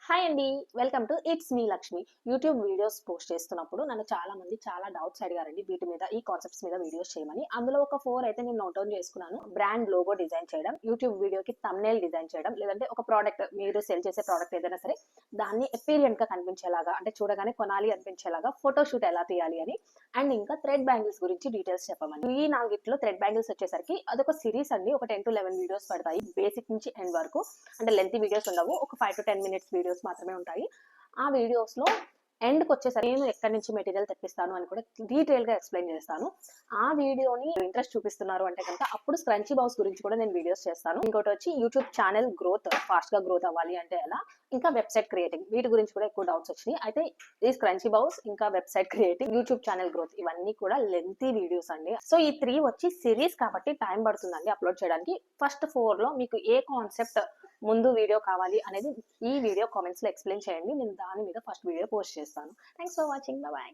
Hi అండి. Welcome to it's me Lakshmi. YouTube videos post చేస్తున్నప్పుడు నన్ను చాలా మంది చాలా డౌట్స్ అడిగారండి వీటి మీద, ఈ కాన్సెప్ట్స్ మీద వీడియోస్ చేయమని. అందులో ఒక 4 అయితే నేను నోట్ డౌన్ చేసుకున్నాను. బ్రాండ్ లోగో డిజైన్ చేయడం, యూట్యూబ్ వీడియోకి థంబ్‌నెయిల్ డిజైన్ చేయడం, లేదంటే ఒక ప్రోడక్ట్ మీరు సెల్ చేసే ప్రోడక్ట్ ఏదైనా సరే దాన్ని ఎపీరియెంట్‌గా కనిపించేలాగా, అంటే చూడగానే కొనాలి అనిపించేలాగా ఫోటో షూట్ ఎలా తీయాలి అని, అండ్ ఇంకా థ్రెడ్ బ్యాంగిల్స్ గురించి డీటెయిల్స్ చెప్పమని. ఈ 4 థ్రెడ్ బ్యాంగిల్స్ వచ్చేసరికి అదొక సిరీస్ అండి. ఒక 10-11 వీడియోస్ పడతాయి బేసిక్ నుంచి ఎండ్ వరకు. అంటే లెంతీ వీడియోస్ ఉండవు, ఒక 5-10 మినిట్స్ వీడియోస్ మాత్రమే ఉంటాయి. ఆ వీడియోస్ లో ఎండ్కి వచ్చేసరికి నేను ఎక్కడి నుంచి మెటీరియల్ తెప్పిస్తాను అని కూడా డీటెయిల్ గా ఎక్స్ప్లెయిన్ చేస్తాను. ఆ వీడియోని ఇంట్రెస్ట్ చూపిస్తున్నారు అంటే కనుక అప్పుడు స్క్రంచీ బౌస్ గురించి కూడా నేను వీడియోస్ చేస్తాను. ఇంకోటి వచ్చి యూట్యూబ్ ఛానల్ గ్రోత్, ఫాస్ట్ గా గ్రోత్ అవ్వాలి అంటే ఎలా, ఇంకా వెబ్సైట్ క్రియేటింగ్, వీటి గురించి కూడా ఎక్కువ డౌట్స్ వచ్చినాయి. అయితే ఈ స్క్రంచీ బౌస్, ఇంకా website creating, YouTube channel growth, ఇవన్నీ కూడా లెంతీ వీడియోస్ అండి. సో ఈ 3 వచ్చి సిరీస్ కాబట్టి టైం పడుతుందండి అప్లోడ్ చేయడానికి. ఫస్ట్ 4 లో మీకు ఏ కాన్సెప్ట్ ముందు వీడియో కావాలి అనేది ఈ వీడియో కామెంట్స్ లో ఎక్స్ప్లెయిన్ చేయండి. నేను దాని మీద ఫస్ట్ వీడియో పోస్ట్ చేస్తాను. Thanks for watching. బాయ్.